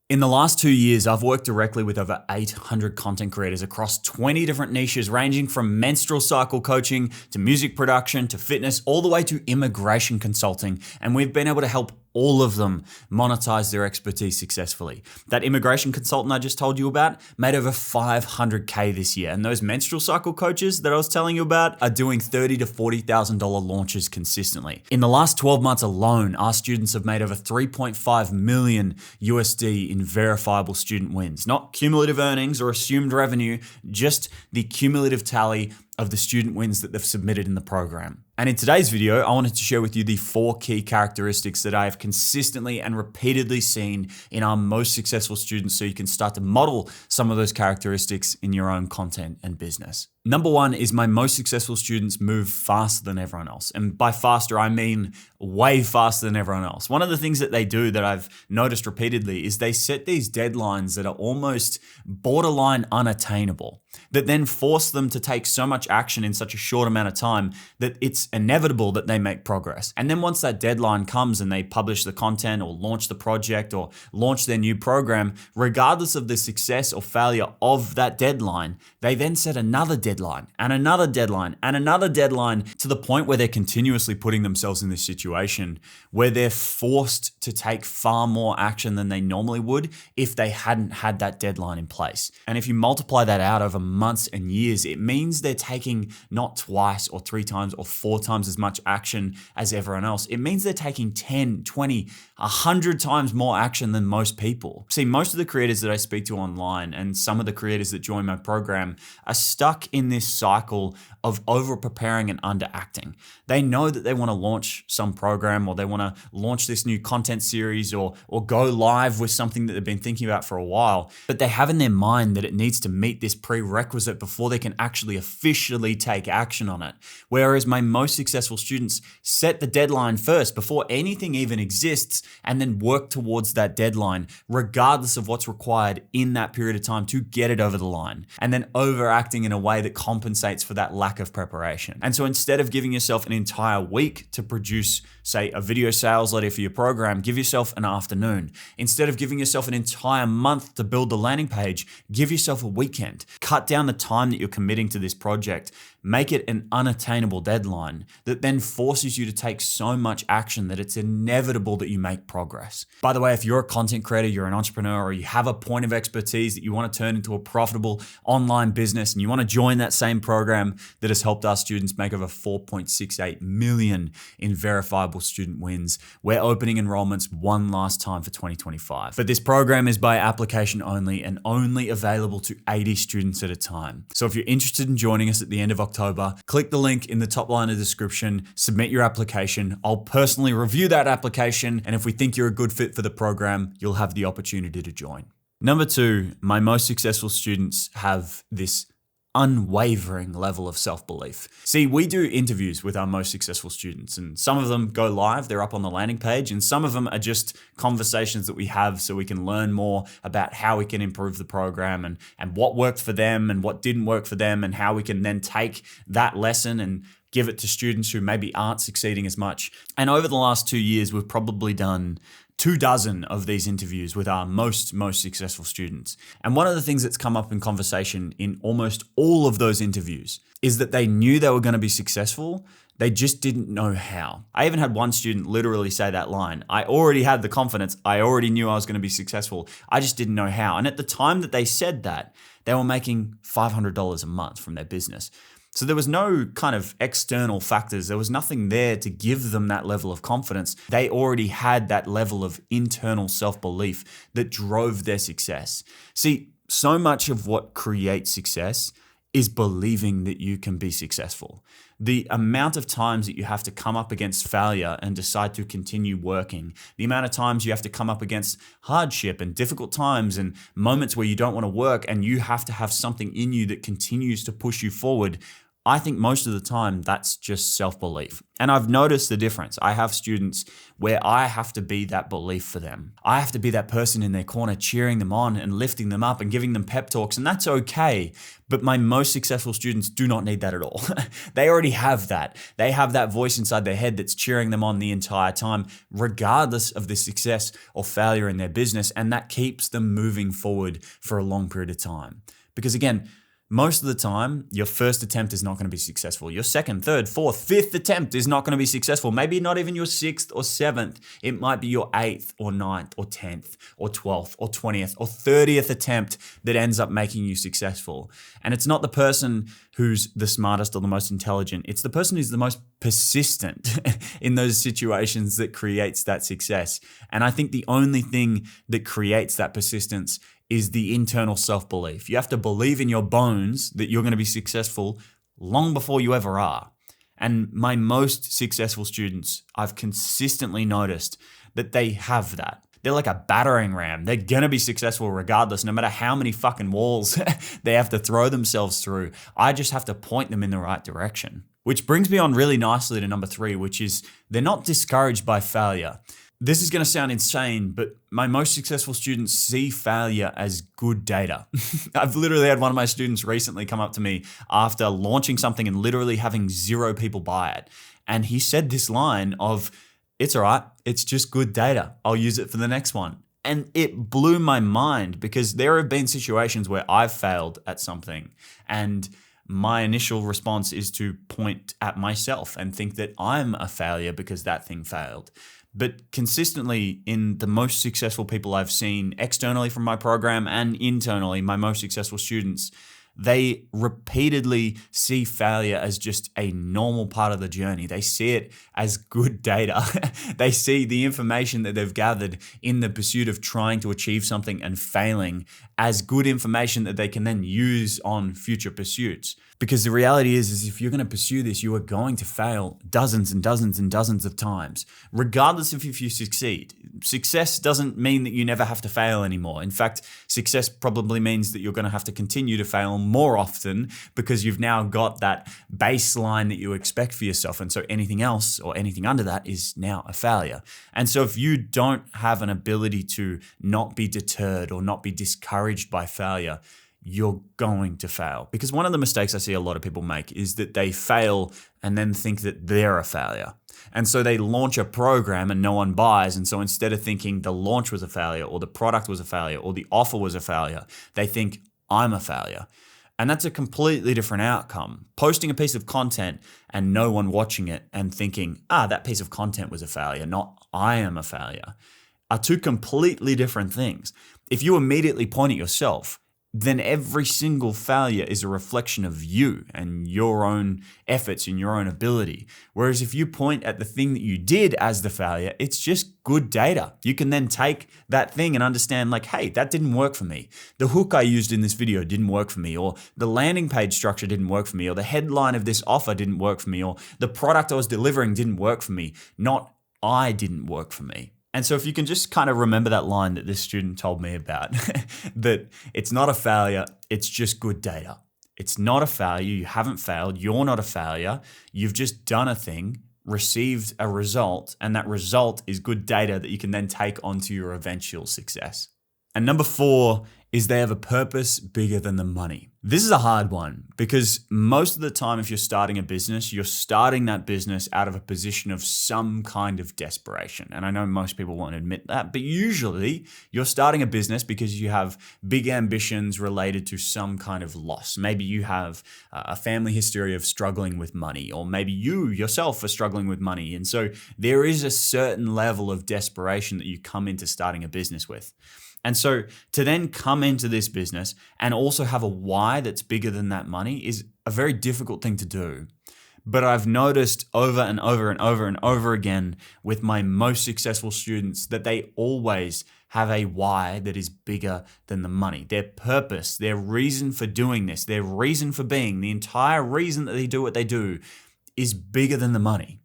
In the last 2 years, I've worked directly with over 800 content creators across 20 different niches, ranging from menstrual cycle coaching to music production to fitness, all the way to immigration consulting. And we've been able to help all of them monetize their expertise successfully. That immigration consultant I just told you about made over $500K this year. And those menstrual cycle coaches that I was telling you about are doing $30,000 to $40,000 launches consistently. In the last 12 months alone, our students have made over 3.5 million USD in verifiable student wins. Not cumulative earnings or assumed revenue, just the cumulative tally of the student wins that they've submitted in the program. And in today's video, I wanted to share with you the 4 key characteristics that I have consistently and repeatedly seen in our most successful students so you can start to model some of those characteristics in your own content and business. Number 1 is my most successful students move faster than everyone else. And by faster, I mean way faster than everyone else. One of the things that they do that I've noticed repeatedly is they set these deadlines that are almost borderline unattainable, that then force them to take so much action in such a short amount of time that it's inevitable that they make progress. And then once that deadline comes and they publish the content or launch the project or launch their new program, regardless of the success or failure of that deadline, they then set another deadline and another deadline and another deadline to the point where they're continuously putting themselves in this situation where they're forced to take far more action than they normally would if they hadn't had that deadline in place. And if you multiply that out over months and years, it means they're taking not twice or 3 times or 4 times as much action as everyone else. It means they're taking 10, 20, 100 times more action than most people. See, most of the creators that I speak to online and some of the creators that join my program are stuck in this cycle of over preparing and underacting. They know that they want to launch some program or they want to launch this new content series or go live with something that they've been thinking about for a while, but they have in their mind that it needs to meet this prerequisite before they can actually officially take action on it. Whereas my most successful students set the deadline first before anything even exists and then work towards that deadline regardless of what's required in that period of time to get it over the line, and then overacting in a way that compensates for that lack of preparation. And so instead of giving yourself an entire week to produce, say, a video sales letter for your program, give yourself an afternoon. Instead of giving yourself an entire month to build the landing page, give yourself a weekend. Cut down the time that you're committing to this project. Make it an unattainable deadline that then forces you to take so much action that it's inevitable that you make progress. By the way, if you're a content creator, you're an entrepreneur, or you have a point of expertise that you want to turn into a profitable online business and you want to join that same program that has helped our students make over 4.68 million in verifiable student wins, we're opening enrollments one last time for 2025. But this program is by application only and only available to 80 students at a time. So if you're interested in joining us at the end of October, click the link in the top line of the description, submit your application. I'll personally review that application, and if we think you're a good fit for the program, you'll have the opportunity to join. Number 2, my most successful students have this unwavering level of self-belief. See, we do interviews with our most successful students, and some of them go live, they're up on the landing page, and some of them are just conversations that we have so we can learn more about how we can improve the program and what worked for them and what didn't work for them, and how we can then take that lesson and give it to students who maybe aren't succeeding as much. And over the last 2 years, we've probably done 24 of these interviews with our most successful students. And one of the things that's come up in conversation in almost all of those interviews is that they knew they were going to be successful. They just didn't know how. I even had one student literally say that line. I already had the confidence. I already knew I was going to be successful. I just didn't know how. And at the time that they said that, they were making $500 a month from their business. So there was no kind of external factors. There was nothing there to give them that level of confidence. They already had that level of internal self-belief that drove their success. See, so much of what creates success is believing that you can be successful. The amount of times that you have to come up against failure and decide to continue working, the amount of times you have to come up against hardship and difficult times and moments where you don't want to work and you have to have something in you that continues to push you forward, I think most of the time that's just self-belief. And I've noticed the difference. I have students where I have to be that belief for them. I have to be that person in their corner cheering them on and lifting them up and giving them pep talks, and that's okay. But my most successful students do not need that at all. They already have that. They have that voice inside their head that's cheering them on the entire time, regardless of the success or failure in their business, and that keeps them moving forward for a long period of time. Because again, most of the time, your first attempt is not going to be successful. Your second, third, fourth, fifth attempt is not going to be successful. Maybe not even your sixth or seventh. It might be your eighth or ninth or 10th or 12th or 20th or 30th attempt that ends up making you successful. And it's not the person who's the smartest or the most intelligent. It's the person who's the most persistent in those situations that creates that success. And I think the only thing that creates that persistence is the internal self-belief. You have to believe in your bones that you're going to be successful long before you ever are. And my most successful students, I've consistently noticed that they have that. They're like a battering ram. They're going to be successful regardless, no matter how many fucking walls they have to throw themselves through. I just have to point them in the right direction. Which brings me on really nicely to number 3, which is they're not discouraged by failure. This is going to sound insane, but my most successful students see failure as good data. I've literally had one of my students recently come up to me after launching something and literally having 0 people buy it. And he said this line of, "It's all right, it's just good data. I'll use it for the next one." And it blew my mind because there have been situations where I've failed at something and my initial response is to point at myself and think that I'm a failure because that thing failed. But consistently in the most successful people I've seen externally from my program and internally, my most successful students, they repeatedly see failure as just a normal part of the journey. They see it as good data. They see the information that they've gathered in the pursuit of trying to achieve something and failing as good information that they can then use on future pursuits. Because the reality is if you're going to pursue this, you are going to fail dozens and dozens and dozens of times, regardless of if you succeed. Success doesn't mean that you never have to fail anymore. In fact, success probably means that you're going to have to continue to fail more often because you've now got that baseline that you expect for yourself. And so anything else or anything under that is now a failure. And so if you don't have an ability to not be deterred or not be discouraged by failure, you're going to fail. Because one of the mistakes I see a lot of people make is that they fail and then think that they're a failure. And so they launch a program and no one buys. And so instead of thinking the launch was a failure or the product was a failure or the offer was a failure, they think I'm a failure. And that's a completely different outcome. Posting a piece of content and no one watching it and thinking, that piece of content was a failure, not I am a failure, are two completely different things. If you immediately point at yourself, then every single failure is a reflection of you and your own efforts and your own ability. Whereas if you point at the thing that you did as the failure, it's just good data. You can then take that thing and understand like, hey, that didn't work for me. The hook I used in this video didn't work for me, or the landing page structure didn't work for me, or the headline of this offer didn't work for me, or the product I was delivering didn't work for me, not I didn't work for me. And so if you can just kind of remember that line that this student told me about, that it's not a failure, it's just good data. It's not a failure, you haven't failed, you're not a failure, you've just done a thing, received a result, and that result is good data that you can then take onto your eventual success. And number 4 is they have a purpose bigger than the money. This is a hard one because most of the time if you're starting a business, you're starting that business out of a position of some kind of desperation. And I know most people won't admit that, but usually you're starting a business because you have big ambitions related to some kind of loss. Maybe you have a family history of struggling with money, or maybe you yourself are struggling with money. And so there is a certain level of desperation that you come into starting a business with. And so to then come into this business and also have a why that's bigger than that money is a very difficult thing to do. But I've noticed over and over and over and over again with my most successful students that they always have a why that is bigger than the money. Their purpose, their reason for doing this, their reason for being, the entire reason that they do what they do is bigger than the money.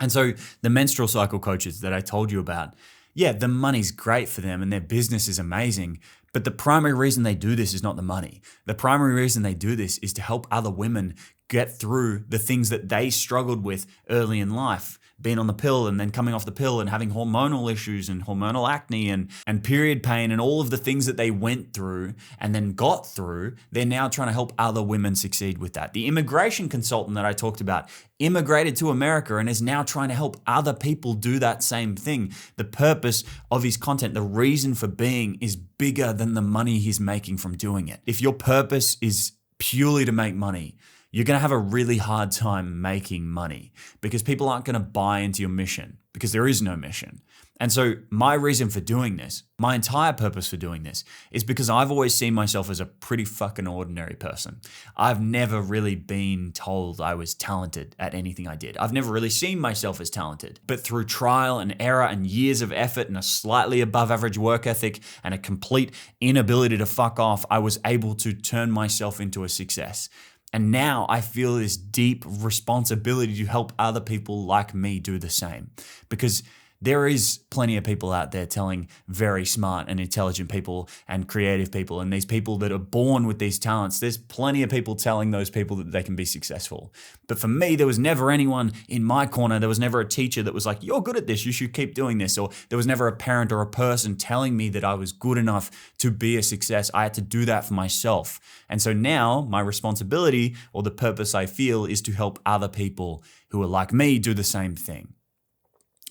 And so the menstrual cycle coaches that I told you about, yeah, the money's great for them and their business is amazing, but the primary reason they do this is not the money. The primary reason they do this is to help other women get through the things that they struggled with early in life, being on the pill and then coming off the pill and having hormonal issues and hormonal acne and period pain and all of the things that they went through and then got through. They're now trying to help other women succeed with that. The immigration consultant that I talked about immigrated to America and is now trying to help other people do that same thing. The purpose of his content, the reason for being, is bigger than the money he's making from doing it. If your purpose is purely to make money, you're going to have a really hard time making money because people aren't going to buy into your mission because there is no mission. And so my reason for doing this, my entire purpose for doing this, is because I've always seen myself as a pretty fucking ordinary person. I've never really been told I was talented at anything I did. I've never really seen myself as talented. But through trial and error and years of effort and a slightly above average work ethic and a complete inability to fuck off, I was able to turn myself into a success. And now I feel this deep responsibility to help other people like me do the same, because there is plenty of people out there telling very smart and intelligent people and creative people and these people that are born with these talents. There's plenty of people telling those people that they can be successful. But for me, there was never anyone in my corner. There was never a teacher that was like, you're good at this, you should keep doing this. Or there was never a parent or a person telling me that I was good enough to be a success. I had to do that for myself. And so now my responsibility, or the purpose I feel, is to help other people who are like me do the same thing.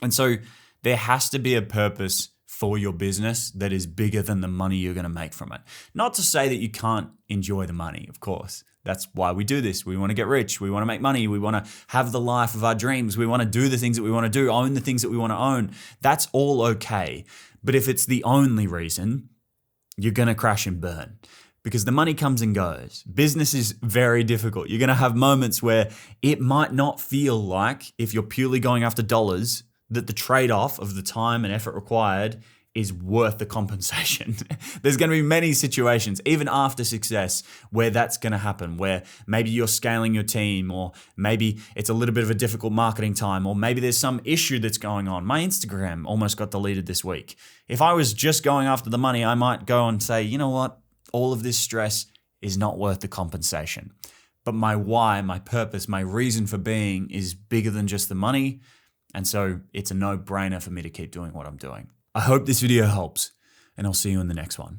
And so there has to be a purpose for your business that is bigger than the money you're going to make from it. Not to say that you can't enjoy the money, of course. That's why we do this. We want to get rich. We want to make money. We want to have the life of our dreams. We want to do the things that we want to do, own the things that we want to own. That's all okay. But if it's the only reason, you're going to crash and burn. Because the money comes and goes. Business is very difficult. You're going to have moments where it might not feel like, if you're purely going after dollars, that the trade-off of the time and effort required is worth the compensation. There's going to be many situations, even after success, where that's going to happen, where maybe you're scaling your team, or maybe it's a little bit of a difficult marketing time, or maybe there's some issue that's going on. My Instagram almost got deleted this week. If I was just going after the money, I might go and say, you know what? All of this stress is not worth the compensation. But my why, my purpose, my reason for being is bigger than just the money. And so it's a no-brainer for me to keep doing what I'm doing. I hope this video helps, and I'll see you in the next one.